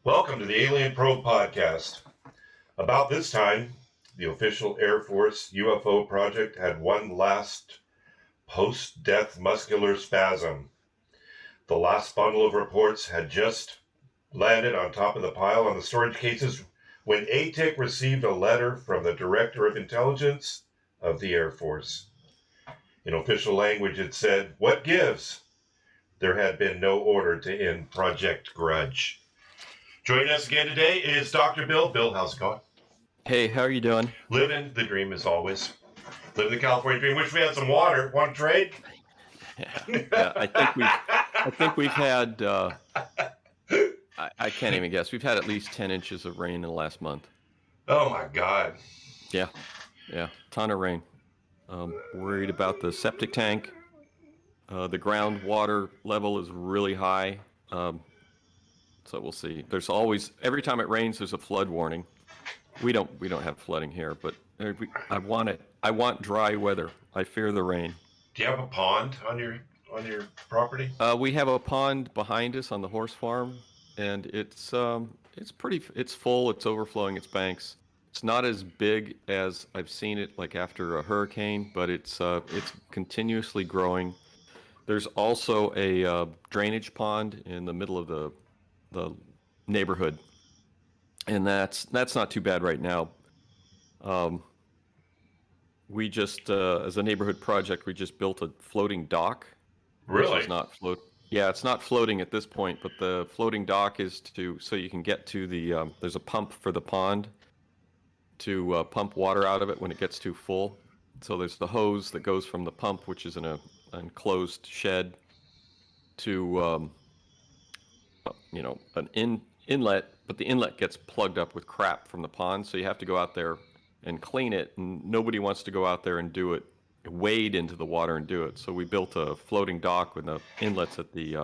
Welcome to the Alien Probe Podcast. About this time, the official Air Force UFO project had one last post-death muscular spasm. The last bundle of reports had just landed on top of the pile on the storage cases when ATIC received a letter from the Director of Intelligence of the Air Force. In official language, it said, "What gives?" There had been no order to end Project Grudge. Joining us again today is Dr. Bill. Bill, how's it going? Hey, how are you doing? Living the dream as always. Living the California dream. Wish we had some water. Want to trade? Yeah, I think we've had. I can't even guess. We've had at least 10 inches of rain in the last month. Oh my God. Yeah, ton of rain. Worried about the septic tank. The groundwater level is really high. So we'll see. There's always every time it rains, there's a flood warning. We don't have flooding here, but I want it. I want dry weather. I fear the rain. Do you have a pond on your property? We have a pond behind us on the horse farm, and it's full. It's overflowing its banks. It's not as big as I've seen it like after a hurricane, but it's continuously growing. There's also a drainage pond in the middle of the neighborhood, and that's not too bad right now. We just as a neighborhood project, we just built a floating dock. Really? Which is not float. Yeah, it's not floating at this point, but the floating dock is so you can get to the. There's a pump for the pond to pump water out of it when it gets too full. So there's the hose that goes from the pump, which is in an enclosed shed, to an inlet, but the inlet gets plugged up with crap from the pond, so you have to go out there and clean it, and nobody wants to go out there and do it, wade into the water and do it. So we built a floating dock with the inlets at the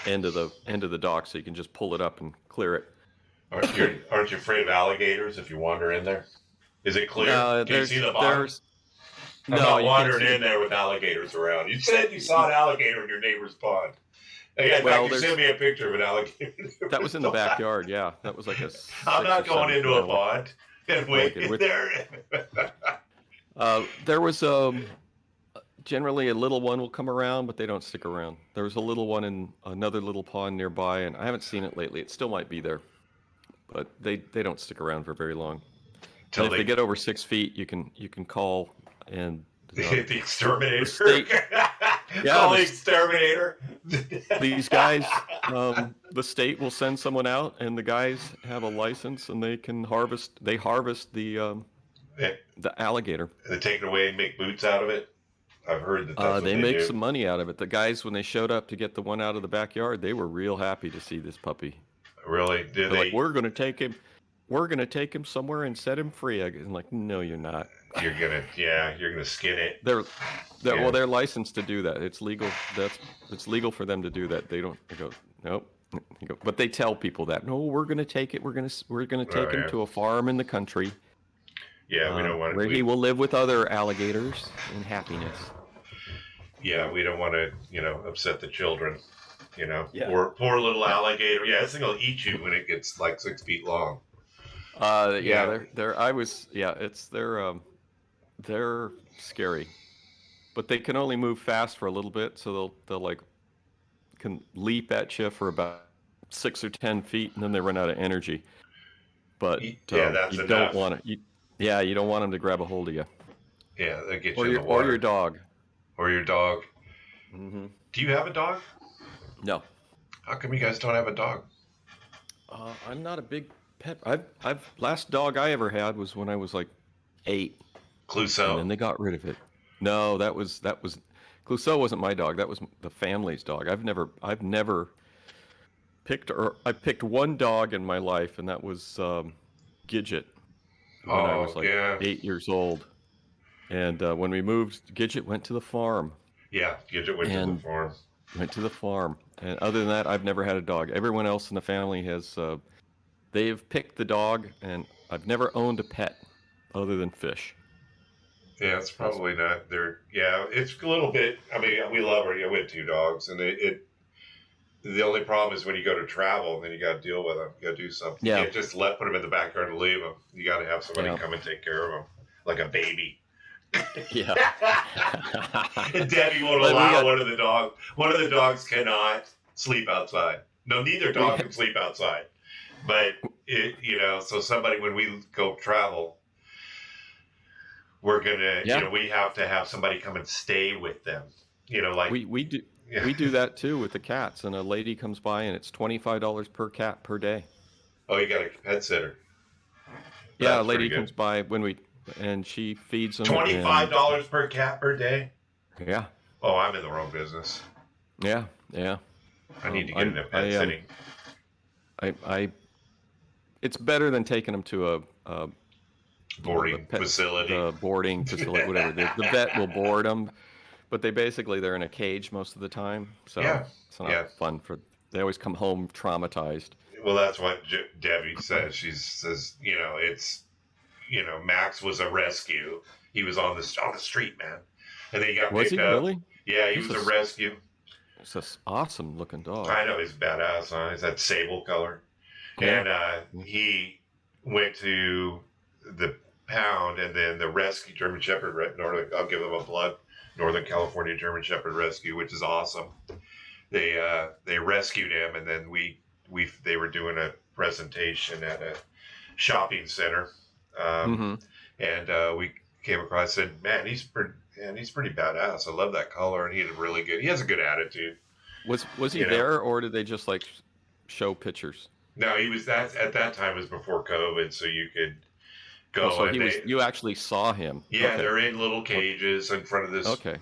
end of the dock, so you can just pull it up and clear it. Aren't you afraid of alligators if you wander in there? Is it clear? Can you see the bottom? I'm not wandering in there with alligators around. You said you saw an alligator in your neighbor's pond. Yeah, well, you sent me a picture of an alligator. That was in the backyard. Yeah, that was like a. I'm not going into a pond and waiting there. There was generally a little one will come around, but they don't stick around. There was a little one in another little pond nearby, and I haven't seen it lately. It still might be there, but they don't stick around for very long. And if they get over 6 feet, you can call and the exterminator. The exterminator. These guys, the state will send someone out, and the guys have a license, and they can harvest. They harvest the alligator. They take it away and make boots out of it. I've heard that. That's what they make some money out of it. The guys, when they showed up to get the one out of the backyard, they were real happy to see this puppy. Really? They're like, we're going to take him. We're going to take him somewhere and set him free. I'm like, no, you're not. You're gonna skin it. They're licensed to do that. It's legal. It's legal for them to do that. They go, nope. But they tell people that, no, we're going to take it. We're going to take him to a farm in the country. Yeah, we don't want where he will live with other alligators in happiness. Yeah, we don't want to, upset the children. Yeah. Poor little alligator. Yeah, this thing will eat you when it gets like 6 feet long. They're scary, but they can only move fast for a little bit, so they'll can leap at you for about 6 or 10 feet, and then they run out of energy. But that's you enough. Don't want it. You don't want them to grab a hold of you. Yeah, they get you in the water. Or your dog. Or your dog. Mm-hmm. Do you have a dog? No. How come you guys don't have a dog? I'm not a big pet. Last dog I ever had was when I was like 8. Clouseau. And then they got rid of it. No, that was Clouseau wasn't my dog. That was the family's dog. I've never picked, or I picked one dog in my life, and that was Gidget when I was like 8 years old. And when we moved, Gidget went to the farm. Yeah, Gidget went to the farm. Went to the farm. And other than that, I've never had a dog. Everyone else in the family has, they've picked the dog, and I've never owned a pet other than fish. Yeah, it's probably not there. Yeah, it's a little bit. I mean, we love her. Yeah, we have 2 dogs, and the only problem is when you go to travel, and then you got to deal with them. You got to do something. You Yeah, can't just put them in the backyard and leave them. You got to have somebody yeah, come and take care of them, like a baby. yeah. And Debbie won't But we allow got one of the dogs. One of the dogs cannot sleep outside. No, neither we dog can sleep outside. But so somebody when we go travel, we're gonna, yeah, we have to have somebody come and stay with them. Like we do yeah. we do that too with the cats, and a lady comes by and it's $25 per cat per day. Oh, you got a pet sitter. Yeah, a That's pretty lady good. comes by and she feeds them, and $25 per cat per day. yeah, Oh, I'm in the wrong business. yeah, yeah. I need to get I'm into pet sitting. I it's better than taking them to a the Boarding pet facility. the boarding facility, whatever. The vet will board them, but they're in a cage most of the time, so Yeah, it's not yeah. fun for. They always come home traumatized. Well, that's what Debbie says. She says, it's, Max was a rescue. He was on the street, man, and then he got Was he picked up. really? Yeah, he He's was a rescue. It's a awesome looking dog. I know he's badass. Huh? He's that sable color, Yeah. and he went to the pound, and then the rescue German Shepherd Northern. I'll give them a plug. Northern California German Shepherd Rescue, which is awesome. They rescued him, and then they were doing a presentation at a shopping center, Mm-hmm. and we came across and said, man, he's pretty badass. I love that color, and he has a good attitude. Was he You know, there, or did they just like show pictures? no, he was that at that time it was before COVID, so you could Oh, go so and you actually saw him. yeah, Okay. they're in little cages in front of this Okay.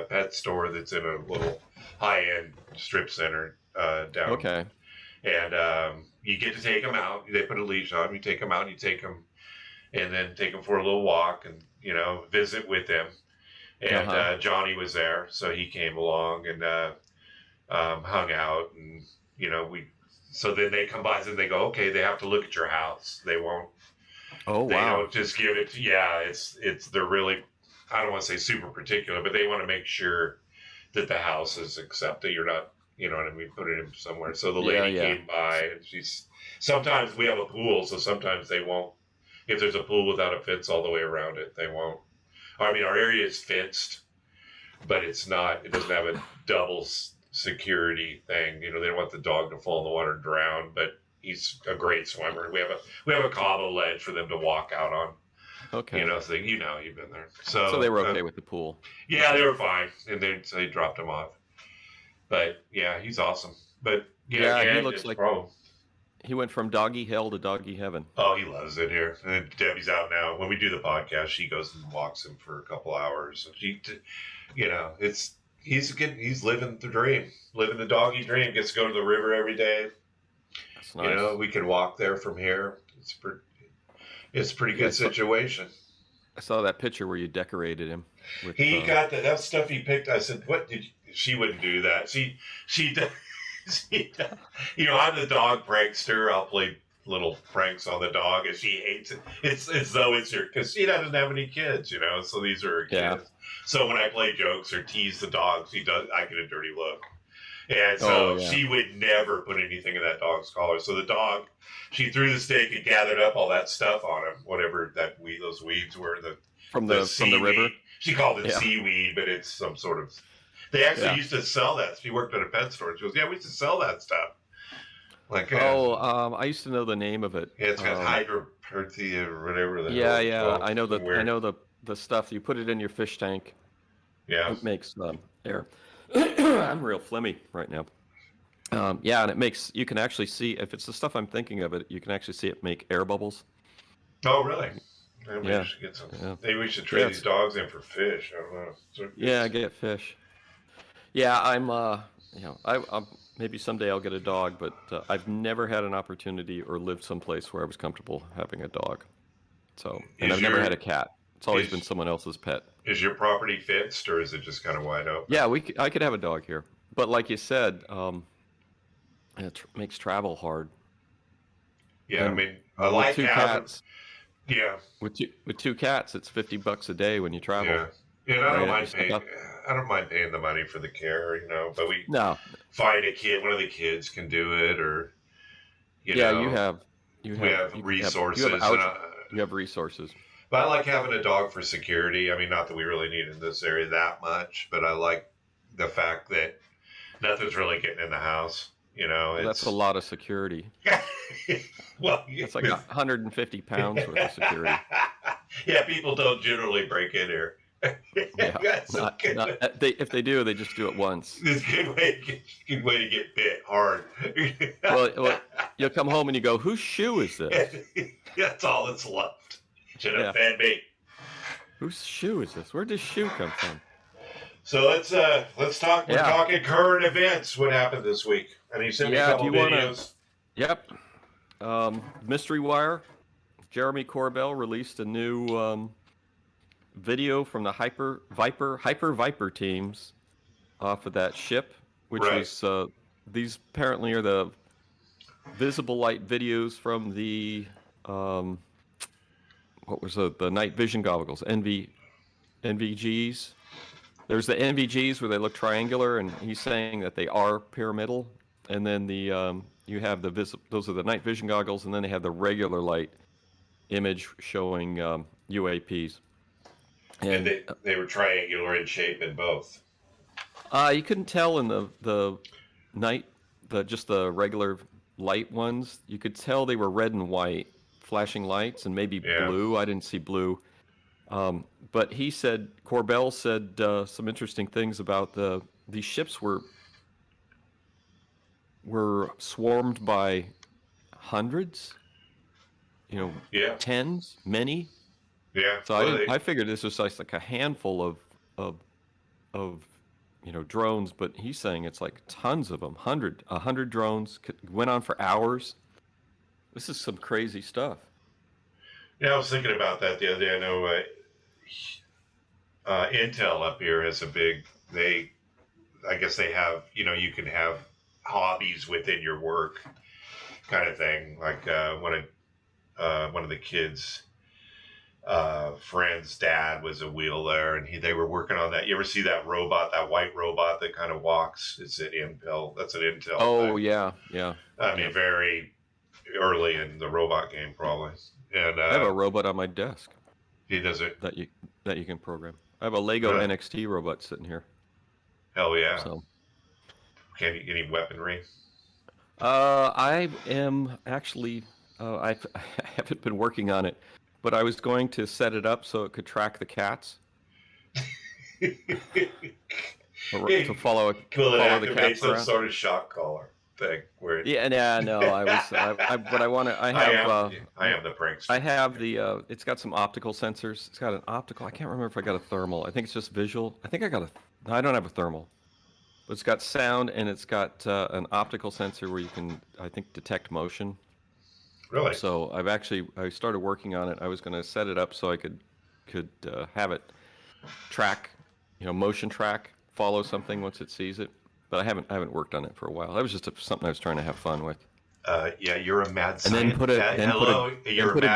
pet store that's in a little high end strip center down. Okay. And you get to take them out. They put a leash on. You take them out. You take them, and then take them for a little walk, and visit with them. And Uh-huh. Johnny was there, so he came along and hung out, and we. So then they come by and they go, okay, they have to look at your house. They won't. Oh, They wow. don't just give it. Yeah, they're really. I don't want to say super particular, but they want to make sure that the house is accepted. You're not. You know what I mean? Put it in somewhere. So the Yeah, lady yeah. came by, and sometimes we have a pool, so sometimes they won't. If there's a pool without a fence all the way around it, they won't. I mean, our area is fenced, but it's not. It doesn't have a double security thing. They don't want the dog to fall in the water and drown. But he's a great swimmer. We have a cobble ledge for them to walk out on. Okay. So you've been there. So they were okay with the pool. Yeah, they were fine, and they dropped him off. But yeah, he's awesome. But Yeah, he again, looks it's a like problem. he went from doggy hell to doggy heaven. Oh, he loves it here. And then Debbie's out now. When we do the podcast, she goes and walks him for a couple hours. And he's living the dream, living the doggy dream. Gets to go to the river every day. That's nice. We can walk there from here. It's a pretty Yeah, good situation. I saw that picture where you decorated him with. He got that stuff he picked. I said, "What did you?" She wouldn't do that. She does. I'm the dog prankster. I'll play little pranks on the dog, and she hates it. It's as though it's her because she doesn't have any kids, So these are her Yeah. kids. So when I play jokes or tease the dog, I get a dirty look, and so Oh, yeah. she would never put anything in that dog's collar. So the dog, she threw the stick and gathered up all that stuff on him, whatever those weeds were. From The the river. seaweed. She called it Yeah. seaweed, but it's some sort of. They actually Yeah. used to sell that. She worked at a pet store. She goes, "Yeah, we used to sell that stuff." Like, I used to know the name of it. yeah, it's got hydroperthia or whatever the Yeah, hell it's yeah. called. I know Weird. the stuff. You put it in your fish tank. Yeah, It makes air. I'm real phlegmy right now. Yeah, and you can actually see, if it's the stuff I'm thinking of it, you can actually see it make air bubbles. oh really? Maybe Yeah. we should get some. Yeah. Maybe we should trade Yeah, these dogs in for fish. I don't know. Yeah, get fish. Yeah, I'm maybe someday I'll get a dog, but I've never had an opportunity or lived someplace where I was comfortable having a dog. So, and Is I've never your- had a cat. It's always is- been someone else's pet. Is your property fenced, or is it just kind of wide open? Yeah, I could have a dog here, but like you said, it makes travel hard. Yeah, I And mean, I with like two having. cats, Yeah, with two cats, it's $50 a day when you travel. yeah. And I don't Right, mind you still paying. got- I don't mind paying the money for the care, but we No. find a kid, one of the kids can do it, or Yeah, we have resources, you have resources. but I like having a dog for security. I mean, not that we really need it in this area that much, but I like the fact that nothing's really getting in the house. Well, that's a lot of security. Well, That's like 150 pounds worth of security. Yeah, people don't generally break in here. Yeah, That's if they do, they just do it once. It's a good way to get bit hard. Well, you'll come home and you go, "Whose shoe is this?" That's all that's left. Should have fed me. Whose shoe is this? Where did this shoe come from? So let's talk. We're talking current events. What happened this week? And you sent me a couple videos. Yep. Mystery Wire. Jeremy Corbell released a new video from the Hyper Viper teams off of that ship, which was these apparently are the visible light videos from the what was the night vision goggles, NVGs. There's the NVGs where they look triangular, and he's saying that they are pyramidal. And then you have those are the night vision goggles, and then they have the regular light image showing UAPs. And they were triangular in shape in both. You couldn't tell in the night, just the regular light ones. You could tell they were red and white, flashing lights, and maybe blue. I didn't see blue. But Corbell said some interesting things about these ships were swarmed by hundreds, tens, many. Yeah. So I figured this was like a handful of drones, but he's saying it's like tons of them, 100 drones, went on for hours. This is some crazy stuff. Yeah, I was thinking about that the other day. I know Intel up here has I guess they have, you can have hobbies within your work kind of thing. Like one of the kids' friend's dad was a wheeler, and they were working on that. You ever see that robot, that white robot that kind of walks? It's an Intel. That's an Intel. Oh, thing. Yeah. I mean, very early in the robot game, probably. And I have a robot on my desk. He does it that you can program. I have a Lego NXT robot sitting here. Hell yeah! So, any weaponry? I am actually. I haven't been working on it, but I was going to set it up so it could track the cats. To follow the cats some around. sort of shock collar thing. No, but I want to. I am the prankster. I have the. It's got some optical sensors. It's got an optical. I can't remember if I got a thermal. I think it's just visual. I think I got I don't have a thermal, but it's got sound and it's got an optical sensor where you can, I think, detect motion. Really? So I started working on it. I was going to set it up so I could have it track, motion track, follow something once it sees it. But I haven't worked on it for a while. That was just something I was trying to have fun with. Yeah, you're a mad scientist. And then put a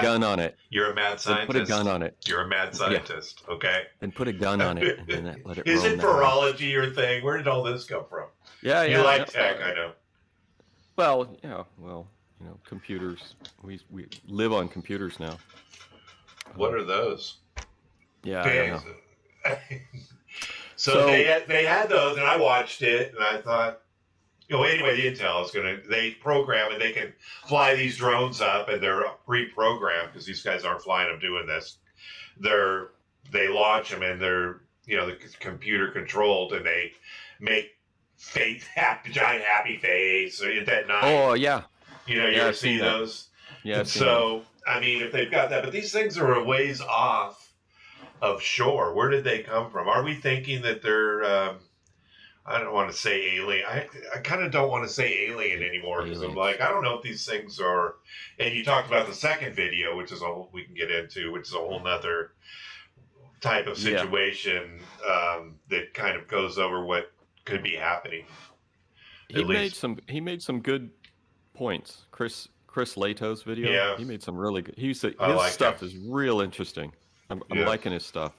gun on it. You're a mad scientist. Put a gun on it. You're a mad scientist. Yeah. Okay. And put a gun on it, and then let it. Isn't virology your thing? Where did all this come from? Yeah. You like tech, I know. Well, computers. We live on computers now. What are those? Yeah. I don't know. So they had those, and I watched it, and I thought, anyway, the Intel they program, and they can fly these drones up, and they're pre-programmed because these guys aren't flying them doing this. They launch them, and they're the computer controlled, and they make giant happy face at that night. Oh yeah. You ever see those? Yeah. So I mean, if they've got that, but these things are a ways off of shore. Where did they come from? Are we thinking that they're I don't want to say alien. I kind of don't want to say alien anymore because I'm like, I don't know if these things are. And you talked about the second video, which is we can get into, which is a whole nother type of situation that kind of goes over what could be happening. He made some good points. Chris Lato's video. Yeah. He made some really good. His like stuff is real interesting. I'm liking his stuff.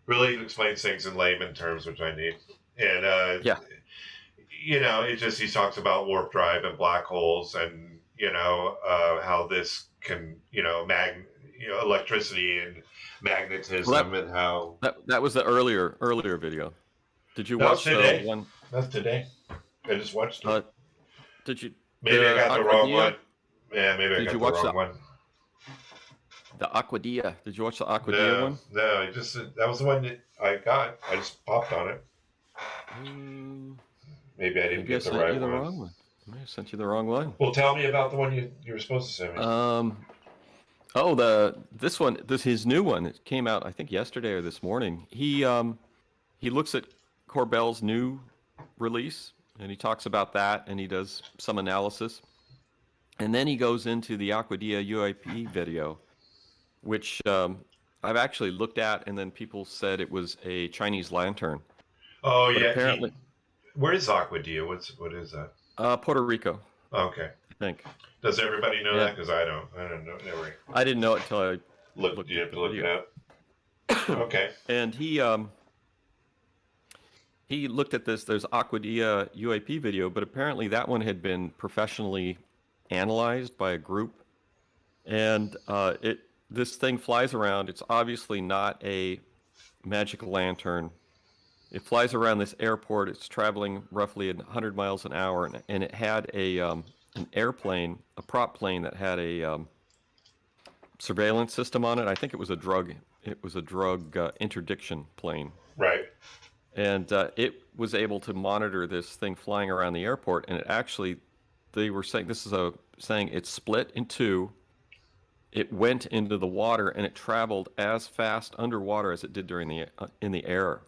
really explains things in layman terms, which I need. And Yeah. it just he talks about warp drive and black holes, and how this can electricity and Well, magnetism, and how that was the earlier video. Did you that was watch the today. one? That's today. I just watched it. Uh, did you Maybe I the got the wrong Aquadia? one. Yeah, maybe I Did got you the watch wrong one. the Aquadia? Did you watch the Aquadia No, one? no, that was the one that I got. I just popped on it. Maybe I didn't Maybe I get the sent right you the one. wrong one. Maybe I sent you the wrong one. Well, tell me about the one you were supposed to send me. This one, his new one. It came out I think yesterday or this morning. He looks at Corbell's new release and he talks about that and he does some analysis. And then he goes into the Aquadia UAP video, which I've actually looked at, and then people said it was a Chinese lantern. Oh But yeah, apparently, where is Aquadia? What is that? Puerto Rico, Okay. I think. Does everybody know Yeah. that? Because I don't. I don't know. Never I didn't know it until I looked. You have to look it up. Okay. And he looked at this. There's Aquadia UAP video, but apparently that one had been professionally analyzed by a group, and this thing flies around. It's obviously not a magic lantern. It flies around this airport. It's traveling roughly 100 miles an hour, and it had an airplane, a prop plane that had a surveillance system on it. I think it was a drug. It was a drug interdiction plane, Right. and it was able to monitor this thing flying around the airport. And it actually, they were saying saying it split in two. It went into the water and it traveled as fast underwater as it did during the in the air.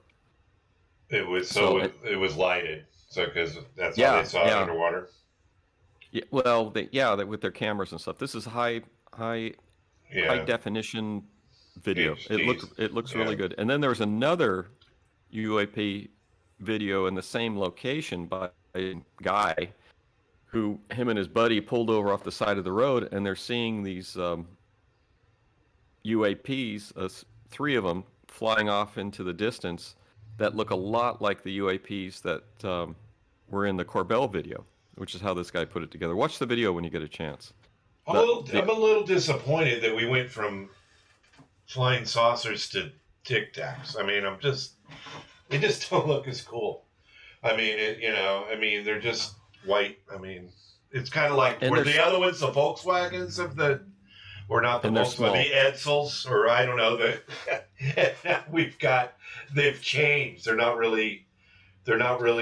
It was it was lighted, so because that's how Yeah, they saw it yeah. underwater. Yeah, well, they with their cameras and stuff. This is high Yeah. definition video. HDs. It looks Yeah. really good. And then there was another UAP video in the same location by a guy who him and his buddy pulled over off the side of the road, and they're seeing these UAPs, three of them, flying off into the distance that look a lot like the UAPs that were in the Corbell video, which is how this guy put it together. Watch the video when you get a chance. I'm a little disappointed that we went from flying saucers to Tic Tacs. I mean, they just don't look as cool. I mean, they're just white. I mean, it's kind of like, were the other ones the Volkswagens of the, or not the Volkswagen, the Edsels, or I don't know, they've changed. They're not really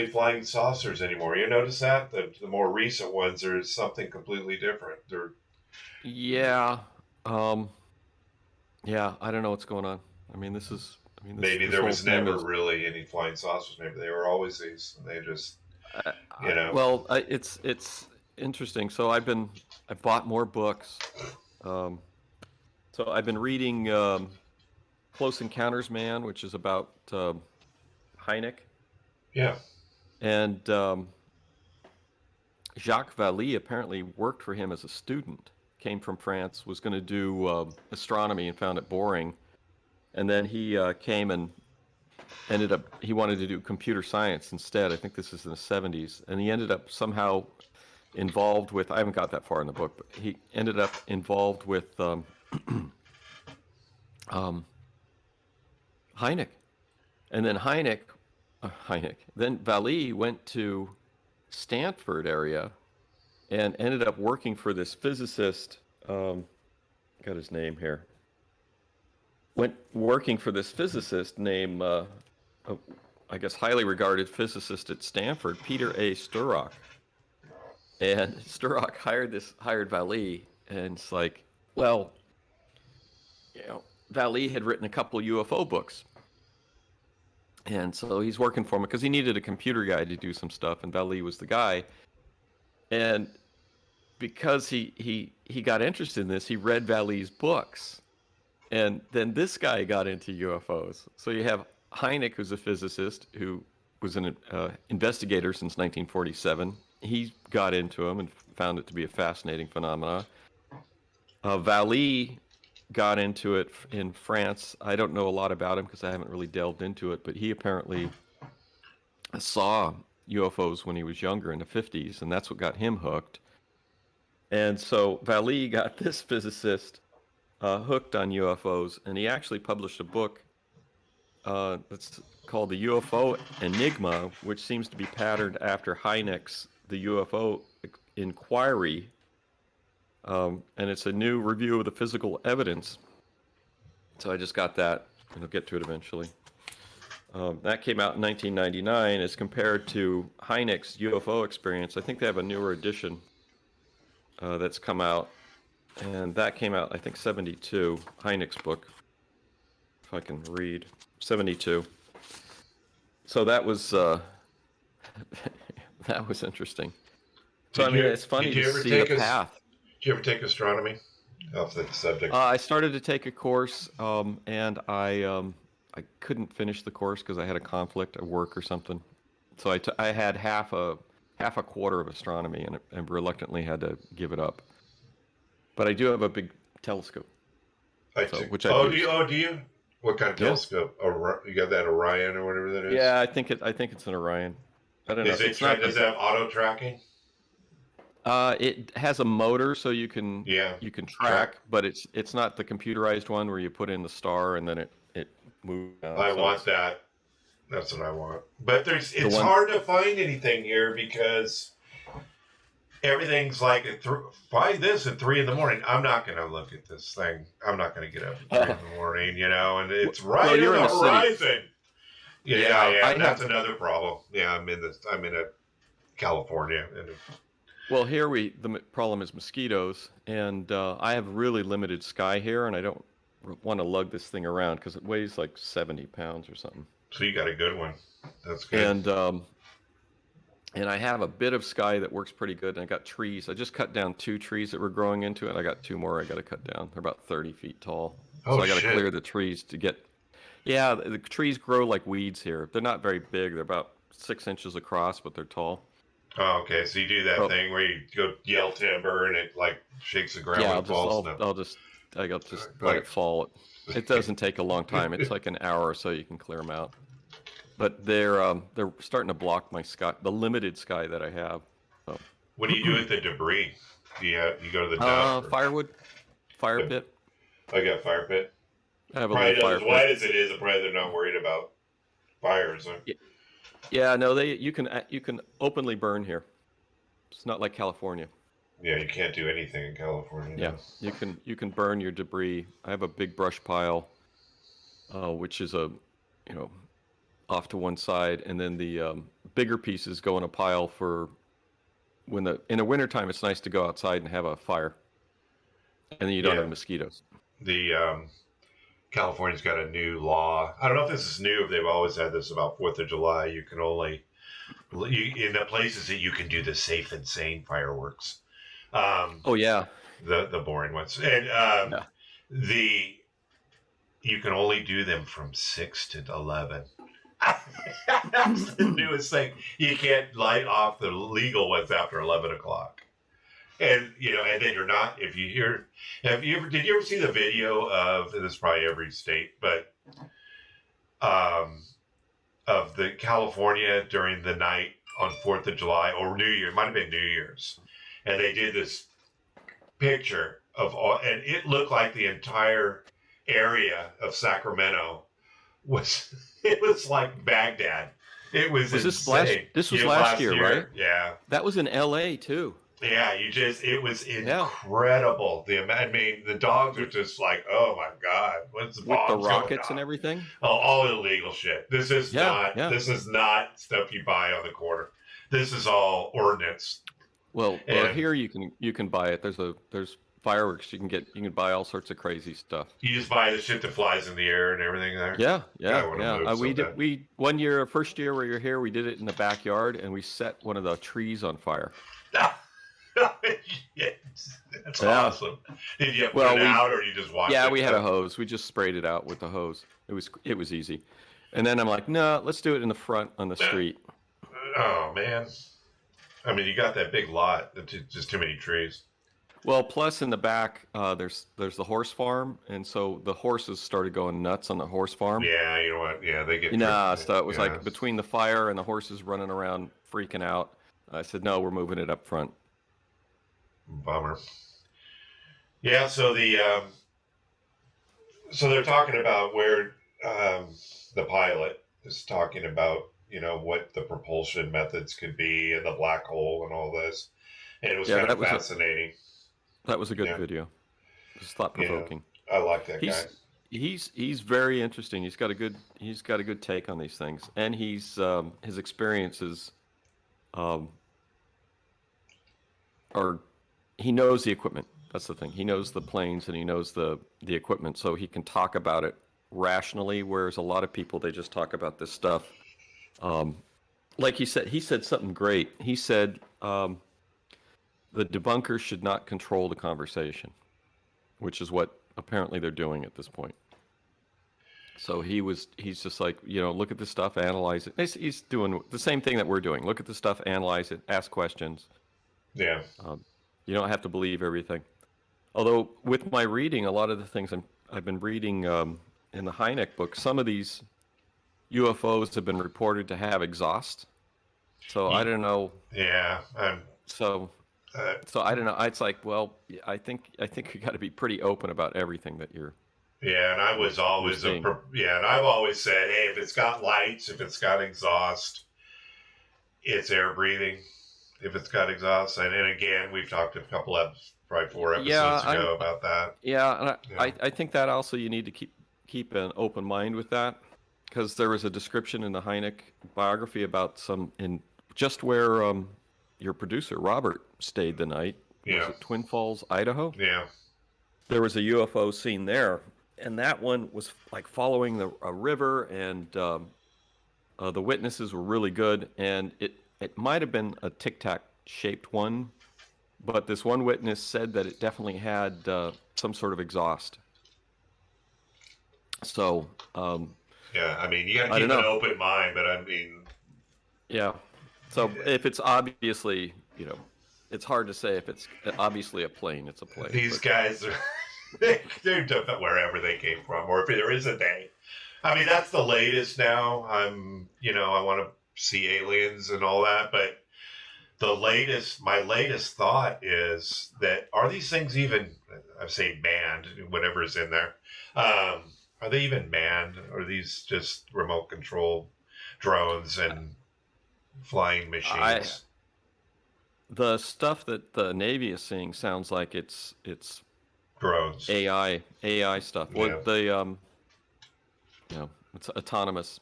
flying saucers anymore. You notice that? The more recent ones, there's something completely different. Yeah. Yeah, I don't know what's going on. Maybe there was never really any flying saucers. Maybe they were always these. And they just, Well, it's interesting. So I've bought more books. So I've been reading Close Encounters Man, which is about Hynek. Yeah. And Jacques Vallée apparently worked for him as a student. Came from France, was going to do astronomy and found it boring. And then he came and he wanted to do computer science instead. I think this is in the 70s. And he ended up somehow involved with, I haven't got that far in the book, but he ended up involved with Hynek. And then then Vallée went to Stanford area and ended up working for this physicist, got his name here, working for this physicist named, I guess, highly regarded physicist at Stanford, Peter A. Sturrock. And Sturrock hired Vallée, and it's like, well, Vallée had written a couple UFO books. And so he's working for him because he needed a computer guy to do some stuff, and Vallée was the guy. And because he got interested in this, he read Vallée's books. And then this guy got into UFOs. So you have Hynek, who's a physicist, who was an investigator since 1947. He got into them and found it to be a fascinating phenomenon. Vallée got into it in France. I don't know a lot about him because I haven't really delved into it, but he apparently saw UFOs when he was younger in the 50s, and that's what got him hooked. And so Vallée got this physicist hooked on UFOs, and he actually published a book that's called the UFO Enigma, which seems to be patterned after Hynek's The UFO Inquiry, and it's a new review of the physical evidence. So I just got that, and I'll get to it eventually. That came out in 1999 as compared to Hynek's UFO Experience. I think they have a newer edition that's come out, and that came out, I think, 72, Hynek's book, if I can read, 72. So that was that was interesting. So, I mean, it's funny to see the path. Did you ever take astronomy? Off the subject. I started to take a course, and I couldn't finish the course because I had a conflict at work or something. So I had half a quarter of astronomy, and reluctantly had to give it up. But I do have a big telescope. Which I do you? What kind of telescope? You got that Orion or whatever that is? Yeah, I think it's an Orion. I don't know. Does it have auto tracking? It has a motor, so you can track, but it's not the computerized one where you put in the star and then it moves. I want that. That's what I want. But it's hard to find anything here because everything's like find this at 3 a.m. I'm not going to look at this thing. I'm not going to get up at 3 a.m. And it's right on the horizon. Yeah. That's another problem. Yeah, I'm in a California. Well, here the problem is mosquitoes, and I have really limited sky here, and I don't want to lug this thing around because it weighs like 70 pounds or something. So you got a good one. That's good. And I have a bit of sky that works pretty good, and I got trees. I just cut down 2 trees that were growing into it. I got 2 more I got to cut down. They're about 30 feet tall. So I got to clear the trees to get... Yeah, the trees grow like weeds here. They're not very big. They're about 6 inches across, but they're tall. Oh, okay. So you do that thing where you go yell timber and it like shakes the ground when it falls? I'll just let it fall. It doesn't take a long time. It's like an hour or so you can clear them out. But they're starting to block my sky, the limited sky that I have. So. What do you do with the debris? You go to the dump? Firewood, fire pit. I got fire pit. I have a little fire pit. As wide as it is, probably they're not worried about fires. Yeah, no, you can openly burn here. It's not like California. Yeah, you can't do anything in California. Yeah, you can burn your debris. I have a big brush pile, which is off to one side, and then the bigger pieces go in a pile for in the wintertime. It's nice to go outside and have a fire, and then you don't have mosquitoes. The California's got a new law. I don't know if this is new, if they've always had this about 4th of July. You can only in the places that you can do the safe and sane fireworks. The boring ones, and you can only do them from 6 to 11. That's the newest thing. You can't light off the legal ones after 11 o'clock. And and then you're not. Did you ever see the video of this? Is probably every state, but of the California during the night on 4th of July or New Year. It might have been New Year's, and they did this picture of all, and it looked like the entire area of Sacramento was. It was like Baghdad. It was insane. This was last year, right? Yeah. That was in L.A. too. Yeah, it was incredible. The dogs are just like, oh my God, what's the with the rockets and everything? Oh, all illegal shit. This is This is not stuff you buy on the corner. This is all ordinance. Well, here you can buy it. There's fireworks you can buy all sorts of crazy stuff. You just buy the shit that flies in the air and everything there. Yeah. We one year, first year we were here, we did it in the backyard and we set one of the trees on fire. That's awesome. Did you put it out or you just watched it? Yeah, we had a hose. We just sprayed it out with the hose. It was easy. And then I'm like, no, let's do it in the front on the street. Oh man. I mean, you got that big lot. Just too many trees. Well, plus in the back, there's the horse farm, and so the horses started going nuts on the horse farm. Yeah, you know what? Yeah, they get Nah, driven. so it was Yeah, like between the fire and the horses running around freaking out. I said, no, we're moving it up front. bummer. Yeah, so they're talking about where the pilot is talking about, what the propulsion methods could be and the black hole and all this, and it was Yeah, kind of fascinating. that was a good Yeah, video. It was thought yeah, provoking. I like that guy. He's very interesting. He's got a good take on these things, and his experiences um, are he knows the equipment. That's the thing. He knows the planes and he knows the equipment, so he can talk about it rationally. Whereas a lot of people, they just talk about this stuff. Um, like he said something great. He said the debunkers should not control the conversation, which is what apparently they're doing at this point. So he's just like, look at this stuff, analyze it. He's doing the same thing that we're doing. Look at the stuff, analyze it, ask questions. Yeah, You don't have to believe everything. Although with my reading, a lot of the things I've been reading in the Hynek book, some of these UFOs have been reported to have exhaust. So I don't know. yeah. So I don't know. It's like, well, I think you got to be pretty open about everything that you're. Yeah, and I was always and I've always said, hey, if it's got lights, if it's got exhaust, it's air breathing. If it's got exhaust, and again, we've talked a couple of probably 4 episodes ago about that. Yeah, and I think that also you need to keep an open mind with that, because there was a description in the Hynek biography about just where your producer Robert stayed the night. Yeah. Was it Twin Falls, Idaho? Yeah. There was a UFO seen there, and that one was like following a river, and the witnesses were really good, and it might have been a Tic Tac shaped one, but this one witness said that it definitely had some sort of exhaust. So yeah, I mean, you got to keep an open mind, but I mean, yeah. So if it's obviously, it's hard to say if it's obviously a plane. It's a plane. These guys are they're different wherever they came from, or if there is a day. I mean, that's the latest now. I want to see aliens and all that, but my latest thought is that are these things even, I say manned, whatever is in there, are they even manned? Or are these just remote control drones and flying machines? The stuff that the Navy is seeing sounds like it's drones, AI stuff. Yeah. It's autonomous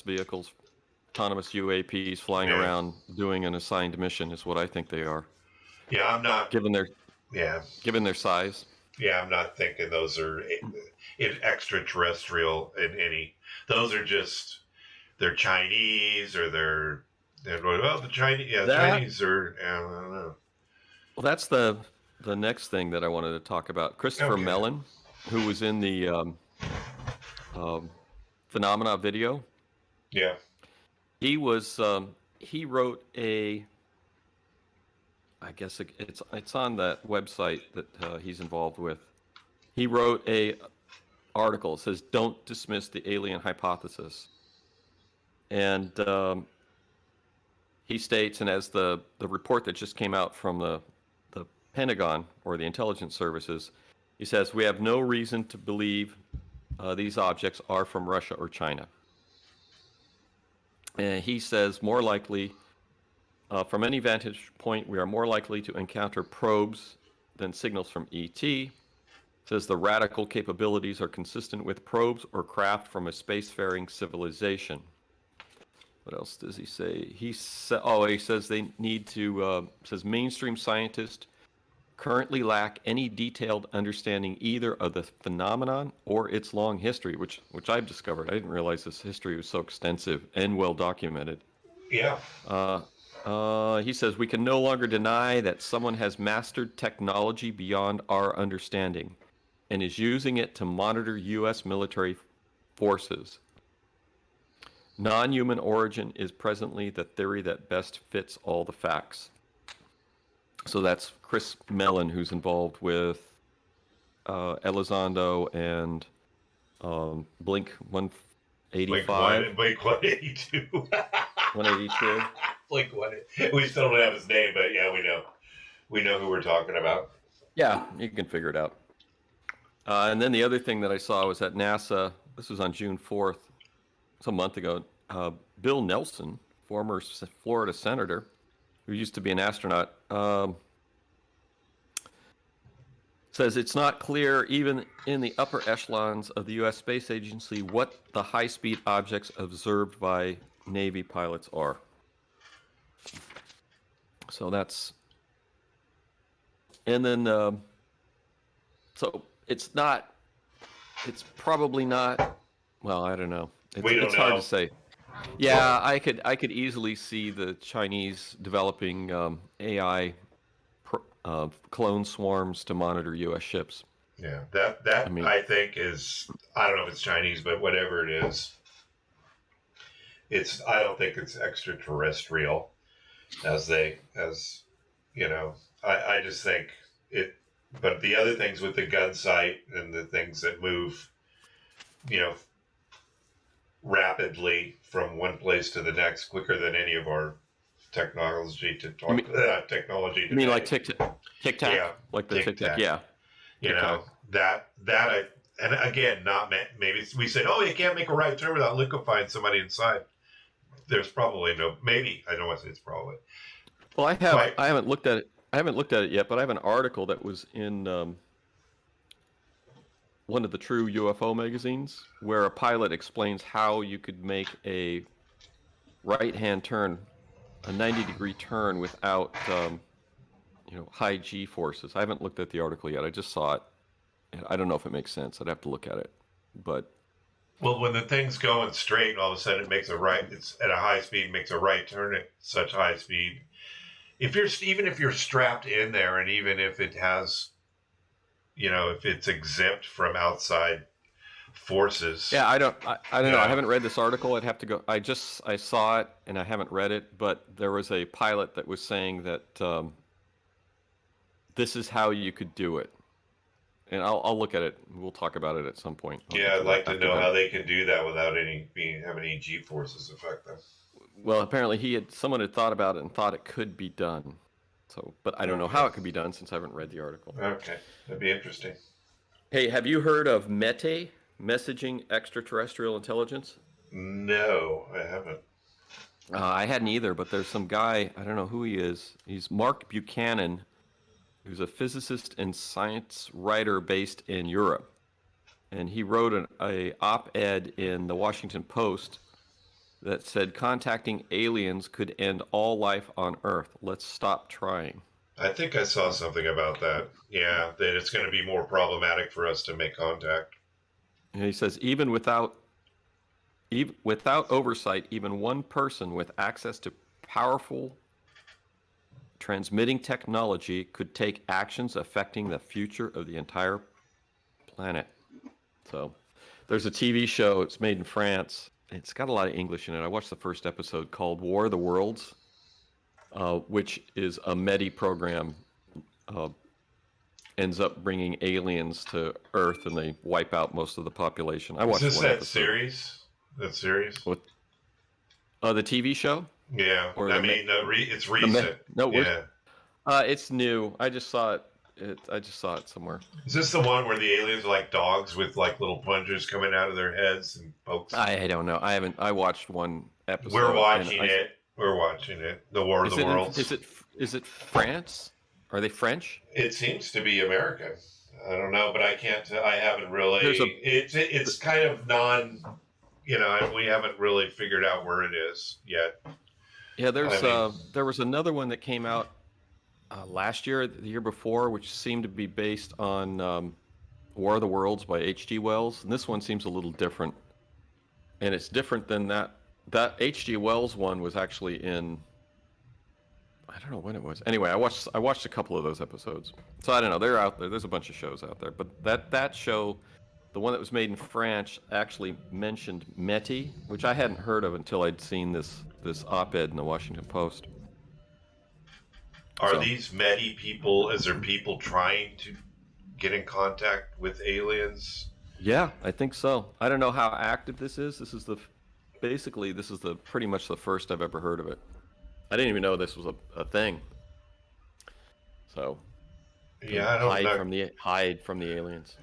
vehicles, autonomous UAPs flying around doing an assigned mission is what I think they are. Yeah, I'm not given their size. Yeah, I'm not thinking those are extraterrestrial in any. Those are just they're Chinese or they're the Chinese. Yeah, Chinese are. I don't know. Well, that's the next thing that I wanted to talk about. Christopher Mellon, who was in the Phenomena video. Yeah. He was. He wrote a. I guess it's on that website that he's involved with. He wrote a article. It says, "Don't dismiss the alien hypothesis," and he states, and as the report that just came out from the Pentagon or the intelligence services, he says, "We have no reason to believe these objects are from Russia or China." And he says, more likely, from any vantage point, we are more likely to encounter probes than signals from ET. Says the radical capabilities are consistent with probes or craft from a spacefaring civilization. What else does he say? He says they need to, says mainstream scientists currently lack any detailed understanding either of the phenomenon or its long history, which I've discovered. I didn't realize this history was so extensive and well documented. Yeah. He says we can no longer deny that someone has mastered technology beyond our understanding and is using it to monitor U.S. military forces. Non-human origin is presently the theory that best fits all the facts. So that's Chris Mellon, who's involved with Elizondo and Blink Blink 185, Blink 182. 182. Blink 1. We still don't have his name, but yeah, we know who we're talking about. Yeah, you can figure it out. And then the other thing that I saw was at NASA. This was on June 4th. It's a month ago. Bill Nelson, former Florida senator, who used to be an astronaut, says it's not clear, even in the upper echelons of the U.S. Space Agency, what the high-speed objects observed by Navy pilots are. So that's, and then, so it's probably not. Well, I don't know. We don't it's hard know. to say. Yeah, I could easily see the Chinese developing AI clone swarms to monitor U.S. ships. Yeah, that I think is, I don't know if it's Chinese, but whatever it is, I don't think it's extraterrestrial, as you know. I just think it. But the other things with the gun sight and the things that move, rapidly from one place to the next, quicker than any of our technology to talk. Technology. You mean like Tic Tac? Yeah, like the Tic Tac. Yeah. You know, that and again, not maybe we said, oh, you can't make a right turn without liquefying somebody inside. There's probably maybe, I don't want to say it's probably. Well, I haven't looked at it. I haven't looked at it yet, but I have an article that was in one of the True UFO magazines where a pilot explains how you could make a right-hand turn, a 90-degree turn without high G forces. I haven't looked at the article yet. I just saw it. And I don't know if it makes sense. I'd have to look at it. But well, when the thing's going straight, all of a sudden it makes a right. It's at a high speed, makes a right turn at such high speed. Even if you're strapped in there, and even if it has, if it's exempt from outside forces. Yeah, I don't know. I haven't read this article. I'd have to go. I saw it and I haven't read it. But there was a pilot that was saying that this is how you could do it. And I'll look at it. We'll talk about it at some point. I'd like to know how they can do that without having any G forces affect them. Well, apparently someone had thought about it and thought it could be done. So, but I don't know how it could be done since I haven't read the article. Okay, that'd be interesting. Hey, have you heard of METE, Messaging Extraterrestrial Intelligence? No, I haven't. I hadn't either, but there's some guy, I don't know who he is. He's Mark Buchanan, who's a physicist and science writer based in Europe. And he wrote an op-ed in the Washington Post that said contacting aliens could end all life on Earth. Let's stop trying. I think I saw something about that. Yeah, that it's going to be more problematic for us to make contact. And he says even without oversight, even one person with access to powerful transmitting technology could take actions affecting the future of the entire planet. So there's a TV show. It's made in France. It's got a lot of English in it. I watched the first episode called War of the Worlds, which is a METI program. Ends up bringing aliens to Earth, and they wipe out most of the population. I watched. Is this that series? That series? What? The TV show? Yeah. It's recent. It's new. I just saw it. I just saw it somewhere. Is this the one where the aliens are like dogs with like little plungers coming out of their heads and pokes? I don't know. I watched one episode. We're watching it. The War of the Worlds. Is it France? Are they French? It seems to be American. I don't know, but I can't. I haven't really. It's kind of non. We haven't really figured out where it is yet. Yeah, there was another one that came out last year, the year before, which seemed to be based on War of the Worlds by H.G. Wells, and this one seems a little different. And it's different than that. That H.G. Wells one was actually in. I don't know when it was. Anyway, I watched a couple of those episodes. So I don't know. They're out there. There's a bunch of shows out there, but that show, the one that was made in France, actually mentioned METI, which I hadn't heard of until I'd seen this op-ed in the Washington Post. Are So these many people? Is there people trying to get in contact with aliens? yeah, I think so. I don't know how active this is. This is the basically this is the pretty much the first I've ever heard of it. I didn't even know this was a thing. So can Yeah, I don't know. hide from the aliens.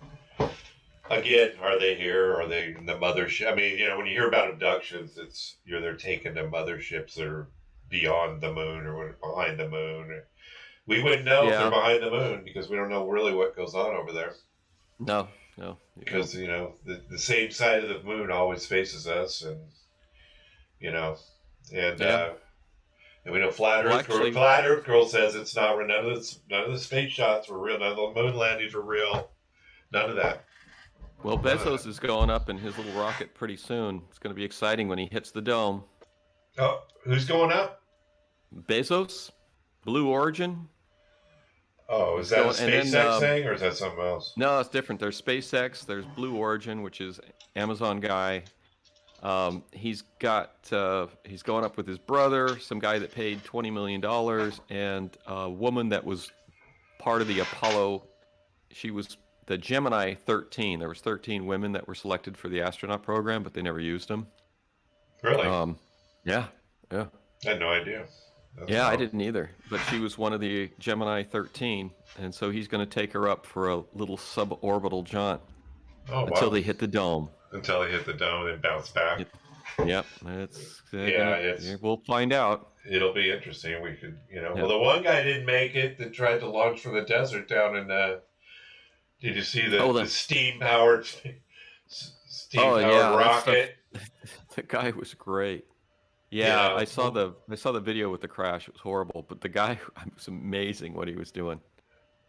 Again, are they here? Are they in the mothership? I mean, when you hear about abductions, it's they're taken to motherships that are beyond the moon or behind the moon. We wouldn't know if they're Yeah. behind the moon because we don't know really what goes on over there. No, no, you don't. Because the same side of the moon always faces us, and you know, and Yeah. and we know flat Well, Earth. actually, Flat Earth girl says it's not real. None of the space shots were real. None of the moon landings were real. None of that. well, None of Bezos that. is going up in his little rocket pretty soon. It's going to be exciting when he hits the dome. Oh, who's going up? Bezos, Blue Origin. Oh, is He's that a going, and then SpaceX thing or is that something else? no, it's different. There's SpaceX. There's Blue Origin, which is Amazon guy. He's going up with his brother, some guy that paid $20 million, and a woman that was part of the Apollo. She was the Gemini 13. There was 13 women that were selected for the astronaut program, but they never used them. Really? Yeah, yeah, I had no idea. That's yeah. I wild. didn't either, but she was one of the Gemini 13, and so he's going to take her up for a little suborbital jaunt Oh, until wow. they hit the dome. Until he hit the dome and bounce back. Yep, it's Yeah, we'll find out. it'll be interesting. We could, Yeah. well, the one guy didn't make it that tried to launch from the desert down in. Did you see the steam powered rocket? The guy was great. Yeah, Yeah. I saw the video with the crash. It was horrible, but the guy it was amazing what he was doing.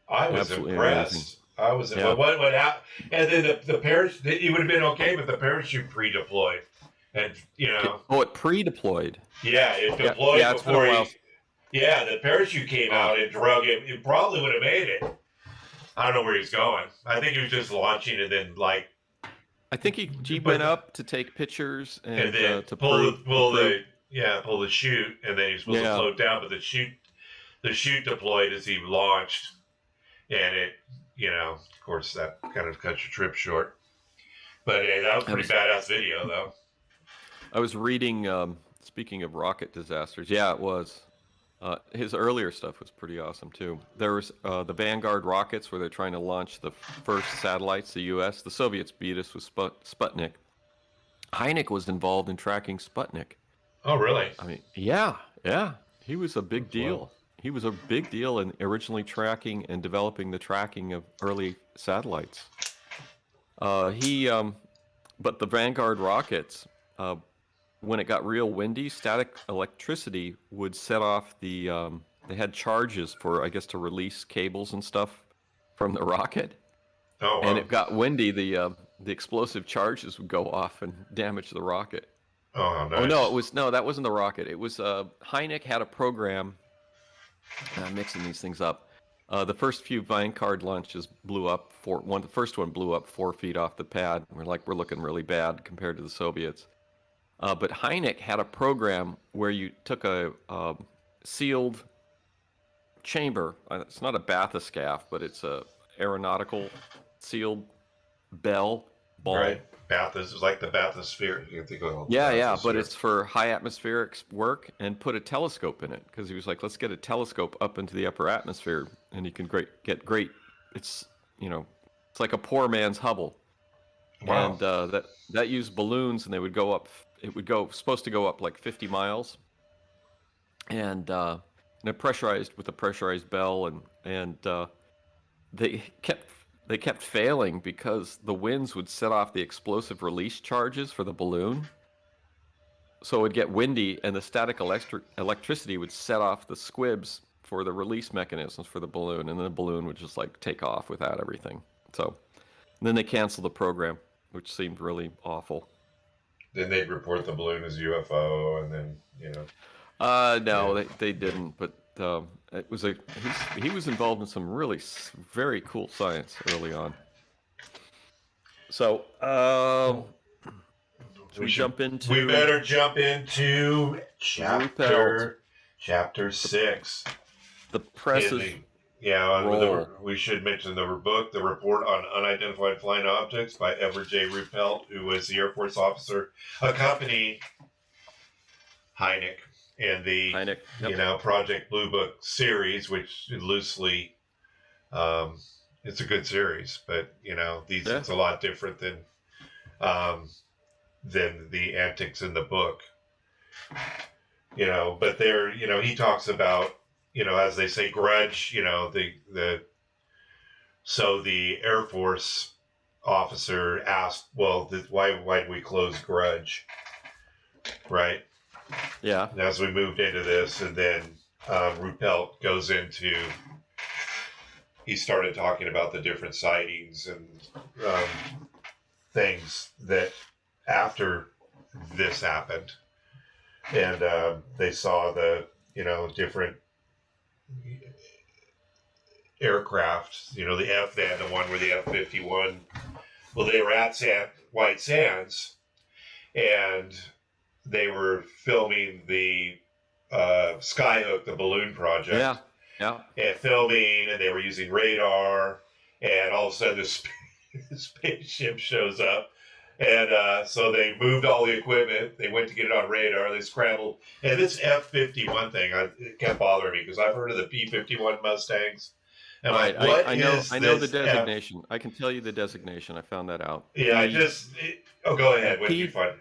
I was Absolutely impressed. amazing. I was. Yeah. What went out? And then the parachute. He would have been okay, but the parachute pre-deployed, and Oh, it pre-deployed. Yeah, it deployed Yeah, it's been a before while. Yeah, the parachute came out and drug him. It probably would have made it. I don't know where he's going. I think he was just launching and then I think he went up to take pictures and then to pull prove. the chute, and then he's supposed to float down, but the chute deployed as he launched, and it of course that kind of cuts your trip short. But that was pretty badass video though. I was reading. Speaking of rocket disasters, yeah, it was. His earlier stuff was pretty awesome too. There was the Vanguard rockets where they're trying to launch the first satellites. The U.S., the Soviets beat us with Sputnik. Hynek was involved in tracking Sputnik. Oh, really? I mean, yeah. He was a big deal. Wow. He was a big deal in originally tracking and developing the tracking of early satellites. But the Vanguard rockets, when it got real windy, static electricity would set off the. They had charges for, I guess, to release cables and stuff from the rocket. Oh, wow. And it got windy. The explosive charges would go off and damage the rocket. Oh, nice. Oh no, that wasn't the rocket. It was Hynek had a program. I'm mixing these things up. The first few Vanguard launches blew up. The first one blew up 4 feet off the pad. We're looking really bad compared to the Soviets. But Hynek had a program where you took a sealed chamber. It's not a bathyscaphe, but it's a aeronautical sealed ball. Right. This is like the bathysphere. You can think of Yeah, but it's for high atmospheric work, and put a telescope in it because he was like, let's get a telescope up into the upper atmosphere, and you can get great. It's it's like a poor man's Hubble. Wow. And that used balloons, and they would go up. It would supposed to go up like 50 miles, and pressurized with a pressurized bell, and they kept failing because the winds would set off the explosive release charges for the balloon. So it would get windy, and the static electricity would set off the squibs for the release mechanisms for the balloon, and then the balloon would just take off without everything. So then they canceled the program, which seemed really awful. Then they'd report the balloon as UFO, and then No, Yeah. they didn't. But it was he was involved in some really very cool science early on. So should we jump into? We better jump into chapter 6. the in press's the role. we should mention the book, The Report on Unidentified Flying Objects by Edward Ruppelt, who was the Air Force officer accompanying Hynek in the Hynek. Yep. Project Blue Book series, which loosely, um, it's a good series, but Yeah. it's a lot different um, than the antics in the book. But there, he talks about, as they say, grudge. So the Air Force officer asked, well, why did we close grudge, right? Yeah. And as we moved into this, and then Ruppelt goes into, he started talking about the different sightings and things that after this happened, and they saw the different aircraft. They had the one where the F-51. Well, they were at White Sands, and they were filming the Skyhook, the balloon project. Yeah. Yeah. And filming, and they were using radar, and all of a sudden this spaceship shows up. And so they moved all the equipment. They went to get it on radar. They scrambled. And this F-51 thing, it kept bothering me because I've heard of the P-51 Mustangs. And Right. like, what I know. is I know the this designation. I can tell you the designation. I found that out. Yeah, go ahead. What did P. you find?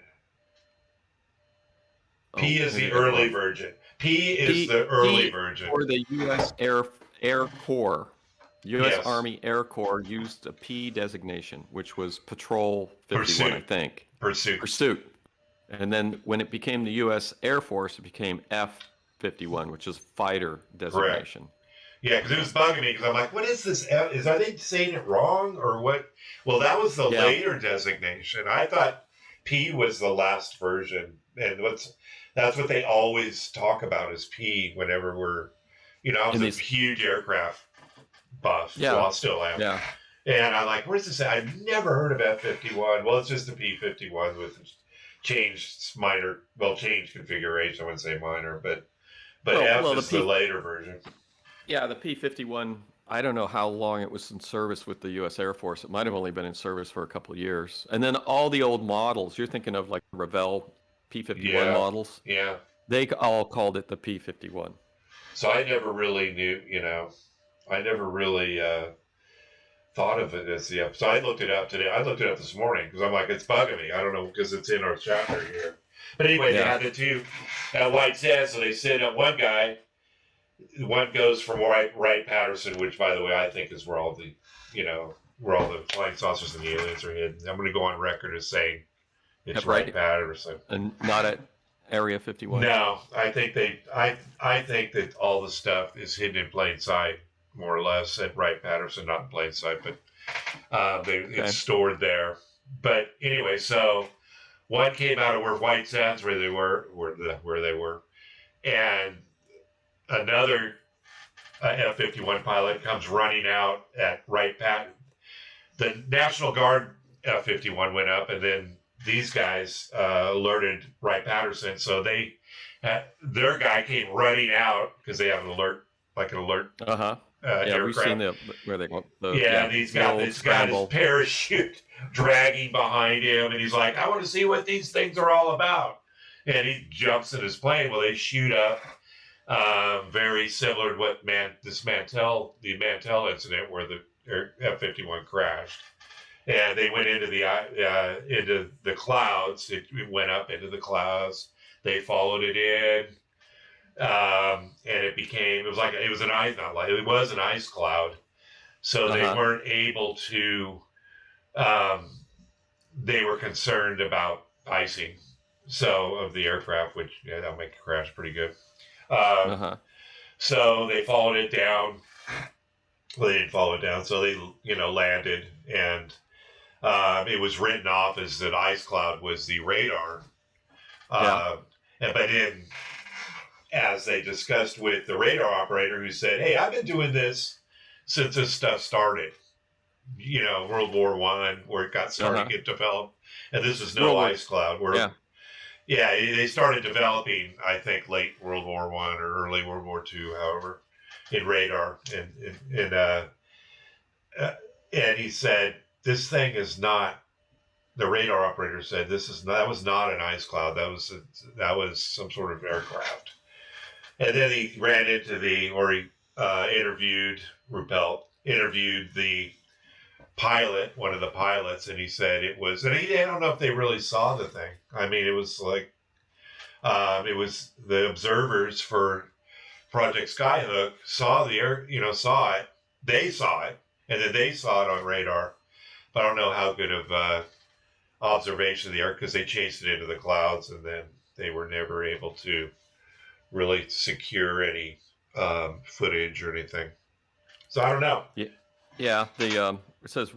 Oh, P is maybe the I got it early wrong. version. P is P. the early P version. for the U.S. Air Corps. U.S. Yes. Army Air Corps used a P designation, which was Patrol 51, I think. Pursuit. And then when it became the U.S. Air Force, it became F-51, which is fighter designation. Correct. Yeah, because it was bugging me because I'm like, what is this? Are they saying it wrong or what? Well, that was the later designation. I thought P was the last version, and that's what they always talk about is P whenever we're, I was a huge aircraft buff, so I still am. Yeah. And I'm like, where's this? I've never heard of F-51. Well, it's just a P-51 with changed configuration. I wouldn't say minor, but F is the later version. Yeah, the P-51, I don't know how long it was in service with the U.S. Air Force. It might have only been in service for a couple of years. And then all the old models, you're thinking of like Revell P-51 models. Yeah. They all called it the P-51. So I never really knew, I never really thought of it as the F. So I looked it up today. I looked it up this morning because I'm like, it's bugging me. I don't know because it's in our chapter here. But anyway, they had the two at White Sands, so they sent up one guy. One goes from Wright-Patterson, which, by the way, I think is where all the flying saucers and the aliens are hidden. I'm going to go on record as saying it's Wright-Patterson, and not at Area 51. No, I think I think that all the stuff is hidden in plain sight, more or less, at Wright-Patterson, not in plain sight, but it's stored there. But anyway, so one came out of where White Sands, where they were, and another F-51 pilot comes running out at Wright-Patterson. The National Guard F-51 went up, and then these guys alerted Wright-Patterson, so their guy came running out because they have an alert yeah, we've seen where they go. He's got his parachute dragging behind him, and he's like, I want to see what these things are all about. And he jumps in his plane. Well, they shoot up. Very similar to what the Mantell incident where the F-51 crashed, and they went into the clouds. It went up into the clouds. They followed it in, and it was an ice cloud. So they weren't able to. They were concerned about icing, of the aircraft, which that'll make it crash pretty good. So they followed it down. Well, they didn't follow it down. So they, landed, and it was written off as that ice cloud was the radar. But then, as they discussed with the radar operator, who said, "Hey, I've been doing this since this stuff started. World War I, where it got started to get developed, and this is no ice cloud." They started developing, I think, late World War I or early World War II, however. in radar, uh, and he said this thing is not. The radar operator said that was not an ice cloud. That was some sort of aircraft. And then he ran into he interviewed Ruppelt, interviewed the pilot, one of the pilots, and he said it was. And I don't know if they really saw the thing. I mean, it was like it was the observers for Project Skyhook saw saw it. They saw it, and then they saw it on radar. But I don't know how good of observation of the Earth because they chased it into the clouds, and then they were never able to really secure any footage or anything. So I don't know. Yeah. It says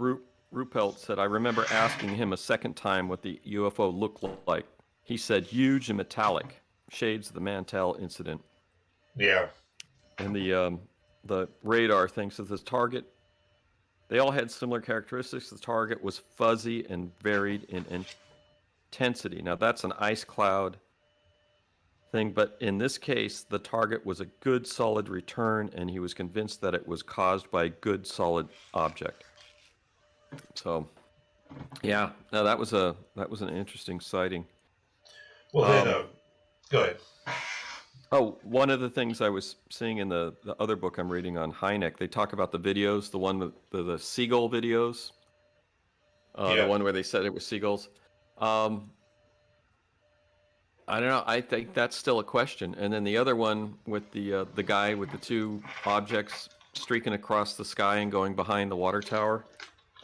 Ruppelt said, I remember asking him a second time what the UFO looked like. He said huge and metallic, shades of the Mantell incident. Yeah. And the radar thing says this target. They all had similar characteristics. The target was fuzzy and varied in intensity. Now that's an ice cloud thing, but in this case, the target was a good solid return, and he was convinced that it was caused by a good solid object. So, yeah, no, that was an interesting sighting. Well, then, go ahead. Oh, one of the things I was seeing in the other book I'm reading on Hynek, they talk about the videos, the one with the seagull videos, the one where they said it was seagulls. I don't know. I think that's still a question. And then the other one with the guy with the two objects streaking across the sky and going behind the water tower.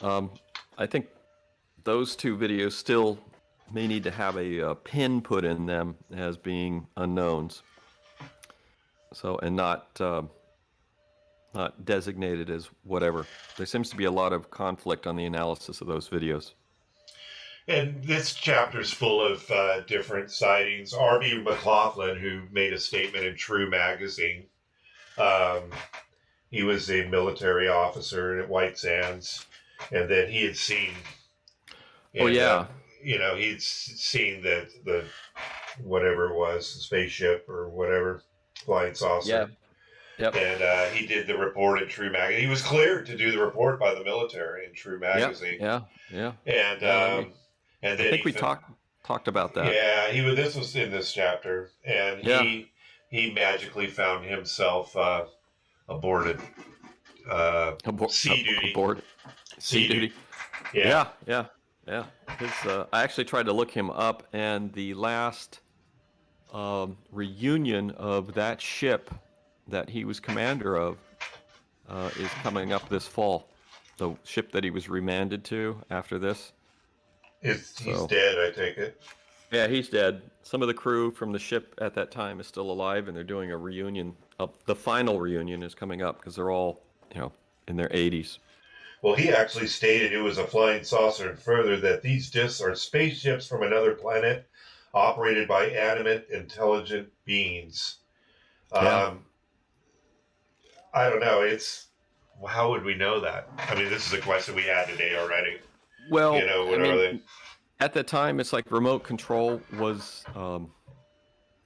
I think those two videos still may need to have a pin put in them as being unknowns. So, and not designated as whatever. There seems to be a lot of conflict on the analysis of those videos. And this chapter is full of different sightings. R.B. McLaughlin, who made a statement in True magazine, he was a military officer at White Sands, and then he had seen. He'd seen the whatever it was, the spaceship or whatever, flying saucer. Yeah. Yep. And he did the report in True magazine. He was cleared to do the report by the military in True magazine. Yeah. And and then I think we talked about that. Yeah, this was in this chapter, and he magically found himself aborted sea duty. Sea duty. Yeah. I actually tried to look him up, and the last reunion of that ship that he was commander of is coming up this fall. The ship that he was remanded to after this. He's dead, I take it. Yeah, he's dead. Some of the crew from the ship at that time is still alive, and they're doing a reunion. The final reunion is coming up because they're all, in their 80s. Well, he actually stated it was a flying saucer, and further that these discs are spaceships from another planet operated by animate, intelligent beings. I don't know. How would we know that? I mean, this is a question we had today already. Well, what are they? At the time, it's like remote control was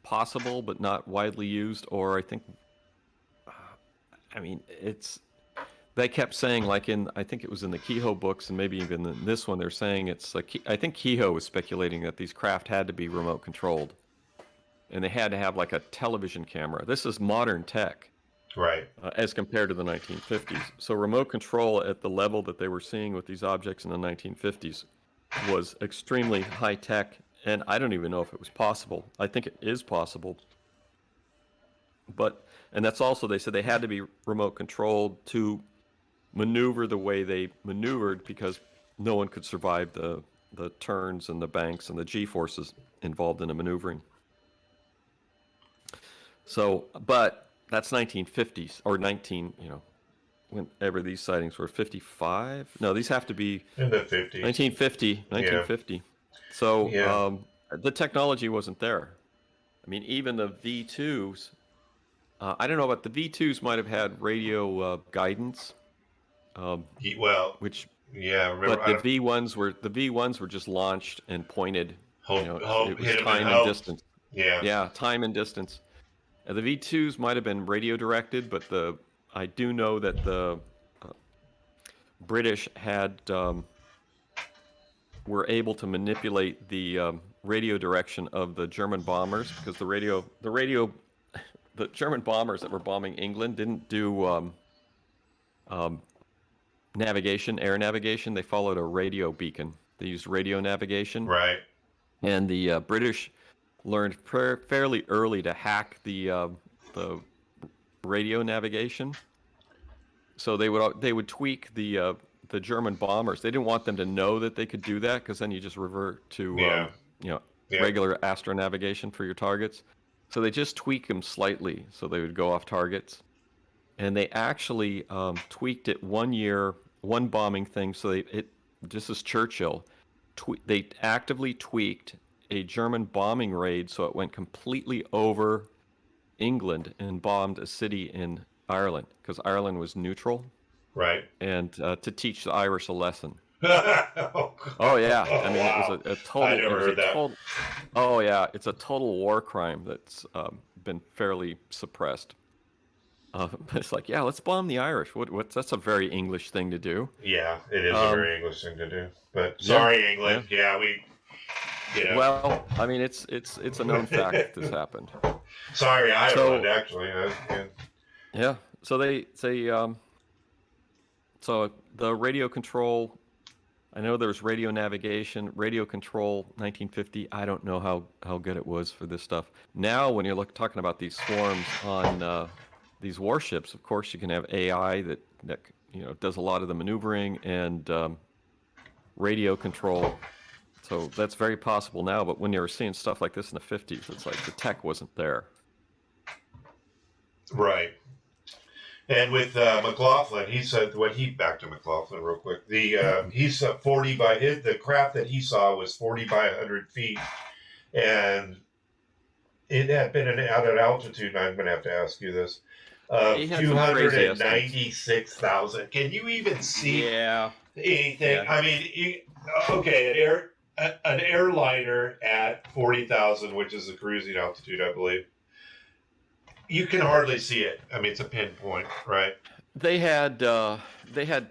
possible, but not widely used. Or I think, they kept saying, like I think it was in the Kehoe books, and maybe even in this one, they're saying it's like, I think Kehoe was speculating that these craft had to be remote controlled, and they had to have like a television camera. This is modern tech. Right. As compared to the 1950s. So remote control at the level that they were seeing with these objects in the 1950s was extremely high tech, and I don't even know if it was possible. I think it is possible. And that's also, they said they had to be remote controlled to maneuver the way they maneuvered because no one could survive the turns and the banks and the G-forces involved in the maneuvering. So, but that's 1950s or whenever these sightings were 55. No, these have to be in the 50s. 1950. Yeah. So the technology wasn't there. I mean, even the V2s. I don't know, but the V2s might have had radio guidance. But the V1s were just launched and pointed. It was time and distance. Yeah, time and distance. The V2s might have been radio directed, but the I do know that the uh, British had were able to manipulate the radio direction of the German bombers because the German bombers that were bombing England didn't do um, air navigation. They followed a radio beacon. They used radio navigation, Right. and the British learned fairly early to hack the radio navigation. So they would tweak the German bombers. They didn't want them to know that they could do that because then you just revert to Yeah. you know Yeah. regular astronavigation for your targets. So they just tweak them slightly so they would go off targets. And they actually tweaked it one year, one bombing thing. So this is Churchill. They actively tweaked a German bombing raid so it went completely over England and bombed a city in Ireland because Ireland was neutral, Right. and to teach the Irish a lesson. Oh, Oh yeah, oh, I mean wow. it was a total. I never heard that. Oh yeah, it's a total war crime that's been fairly suppressed. But it's like, yeah, let's bomb the Irish. That's a very English thing to do. Yeah, it is a Um, very English thing to do. But yeah, sorry, England. Yeah, Well, I mean, it's a known fact that this happened. Sorry, Ireland, So actually. Yeah. yeah, so so the radio control. I know there's radio navigation, radio control, 1950. I don't know how good it was for this stuff. Now, when you're talking about these swarms on these warships, of course, you can have AI that does a lot of the maneuvering and radio control. So that's very possible now. But when you were seeing stuff like this in the 50s, it's like the tech wasn't there. Right. And with McLaughlin, he said back to McLaughlin real quick. He's 40 by the craft that he saw was 40 by 100 feet, and it had been out at altitude. And I'm going to have to ask you this: He had some crazy estimates. 296,000. Can you even see anything? Yeah. I mean, an airliner at 40,000, which is the cruising altitude, I believe. You can hardly see it. I mean, it's a pinpoint, right? They had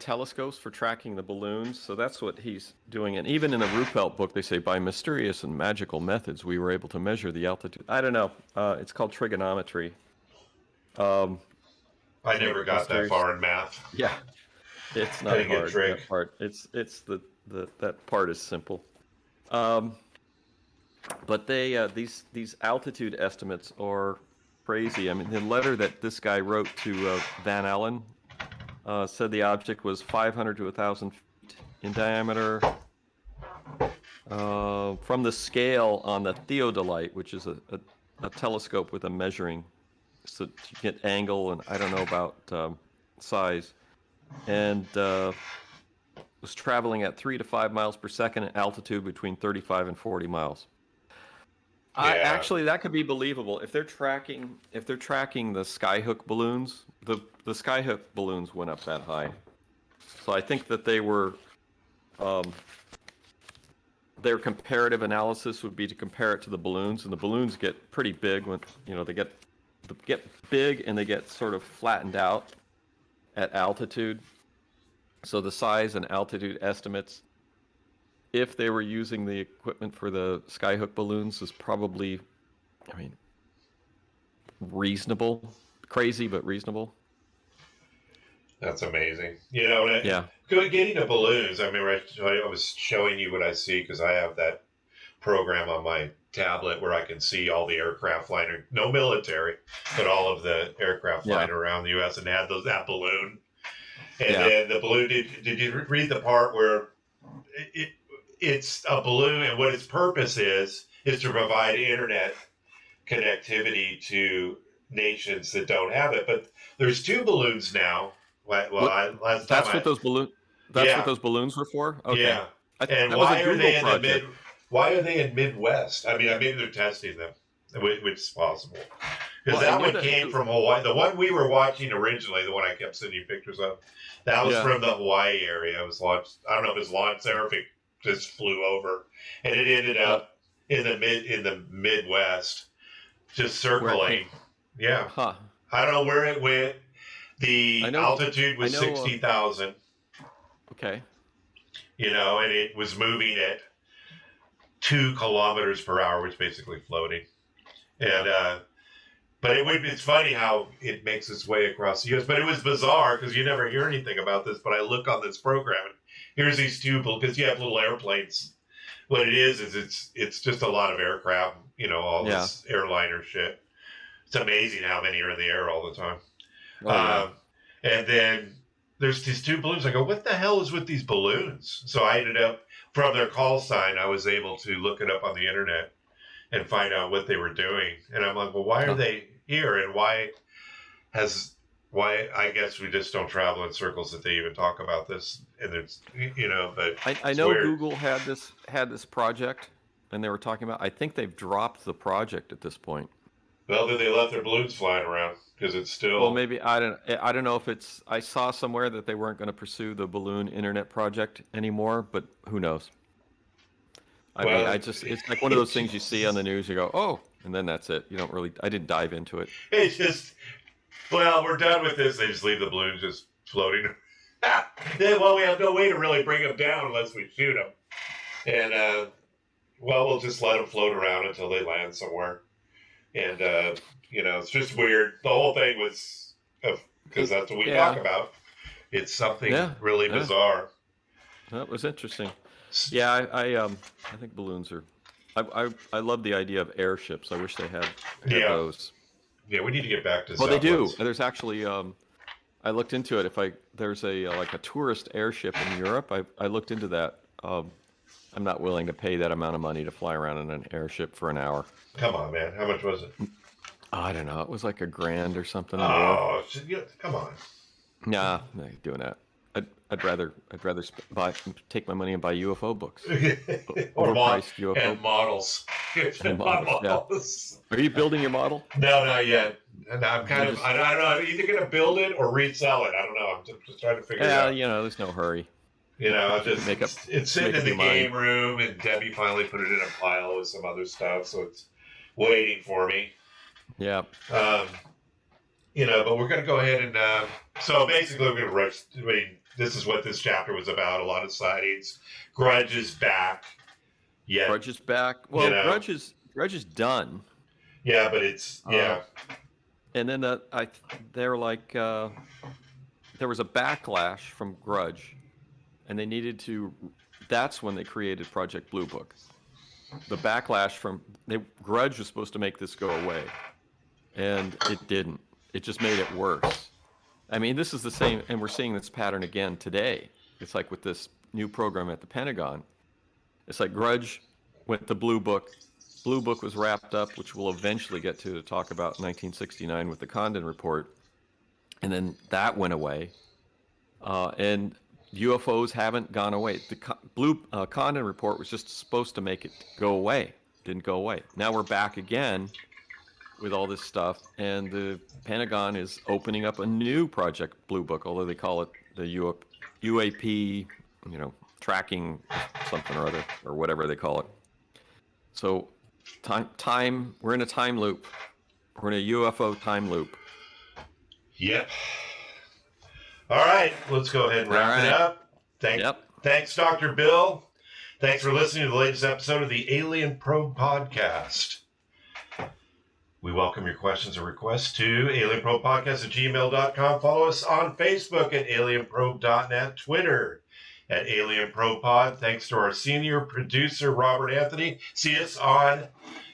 telescopes for tracking the balloons, so that's what he's doing. And even in the Ruppelt book, they say by mysterious and magical methods, we were able to measure the altitude. I don't know. It's called trigonometry. I never got that far in math. Yeah, it's not hard. That part. It's that part is simple. But these altitude estimates are crazy. I mean, the letter that this guy wrote to Van Allen said the object was 500 to 1,000 feet in diameter. From the scale on the theodolite, which is a telescope with a measuring, so to get angle, and I don't know about size, and was traveling at 3 to 5 miles per second at altitude between 35 and 40 miles. Yeah. Actually, that could be believable if they're tracking the skyhook balloons. The skyhook balloons went up that high, so I think that they were. Their comparative analysis would be to compare it to the balloons, and the balloons get pretty big when they get big and they get sort of flattened out at altitude. So the size and altitude estimates, if they were using the equipment for the skyhook balloons, is probably, reasonable. Crazy, but reasonable. That's amazing. Yeah. Getting to balloons, I remember I was showing you what I see because I have that program on my tablet where I can see all the aircraft flying, no military, but all of the aircraft flying around the U.S. and had that balloon. And then the balloon, did you read the part where it's a balloon and what its purpose is to provide internet connectivity to nations that don't have it. But there's two balloons now. What those balloons were for? Okay. Yeah. And why are they in Midwest? I mean, maybe they're testing them, which is possible. Because that one came from Hawaii. The one we were watching originally, the one I kept sending you pictures of, that was from the Hawaii area. It was launched. I don't know if it was launched there or if it just flew over, and it ended up in the Midwest, just circling. Yeah. Huh. I don't know where it went. The I know. altitude was I know. 60,000, Okay. and it was moving at 2 kilometers per hour, which is basically floating. And but it's funny how it makes its way across the U.S. But it was bizarre because you never hear anything about this. But I look on this program, and here's these two, because you have little airplanes. What it is it's just a lot of aircraft, all this airliner shit. It's amazing how many are in the air all the time. Oh, yeah. And then there's these two balloons. I go, what the hell is with these balloons? So I ended up, from their call sign, I was able to look it up on the internet and find out what they were doing. And I'm like, well, why are they here? And why I guess we just don't travel in circles that they even talk about this. And it's, but I know weird. Google had this project, and they were talking about, I think they've dropped the project at this point. Well, then they left their balloons flying around because it's still. Well, maybe I don't know if it's. I saw somewhere that they weren't going to pursue the balloon internet project anymore, but who knows? I mean, it's like one of those things you see on the news. You go, oh, and then that's it. You don't really. I didn't dive into it. It's just, well, we're done with this. They just leave the balloons just floating. Well, we have no way to really bring them down unless we shoot them, and we'll just let them float around until they land somewhere. And, it's just weird. The whole thing was, because that's what we talk about. It's something really bizarre. That was interesting. Yeah, I think balloons are, I love the idea of airships. I wish they had those. Yeah, we need to get back to Well, they do. There's actually, I looked into it. There's like a tourist airship in Europe. I looked into that. I'm not willing to pay that amount of money to fly around in an airship for an hour. Come on, man. How much was it? I don't know. It was like $1,000 or something. Oh, come on. Nah, I ain't doing that. I'd rather take my money and buy UFO books. Or UFO and models. Models. Yeah. Are you building your model? No, not yet. And I'm I don't know. I'm either going to build it or resell it. I don't know. I'm just trying to figure it out. There's no hurry. It's sitting in the game room, and Debbie finally put it in a pile with some other stuff, so it's waiting for me. Yeah. But we're going to go ahead and so basically we're going to rush. I mean, this is what this chapter was about. A lot of sightings. Grudge is back. Yeah. Grudge is back. Well, Grudge is done. Yeah, but it's and then they're like there was a backlash from Grudge. And they needed to, that's when they created Project Blue Book. The backlash Grudge was supposed to make this go away. And it didn't. It just made it worse. I mean, this is the same, and we're seeing this pattern again today. It's like with this new program at the Pentagon. It's like Grudge went to Blue Book. Blue Book was wrapped up, which we'll eventually get to talk about 1969 with the Condon Report. And then that went away. And UFOs haven't gone away. The Condon Report was just supposed to make it go away. Didn't go away. Now we're back again with all this stuff, and the Pentagon is opening up a new Project Blue Book, although they call it the UAP, tracking something or other, or whatever they call it. So we're in a time loop. We're in a UFO time loop. Yep. All right, let's go ahead and wrap it up. Thanks, Dr. Bill. Thanks for listening to the latest episode of the Alien Probe Podcast. We welcome your questions or requests to alienprobepodcast@gmail.com. Follow us on Facebook at alienprobe.net, Twitter at alienprobepod. Thanks to our senior producer, Robert Anthony. See us on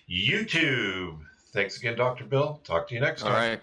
YouTube. Thanks again, Dr. Bill. Talk to you next time. All right.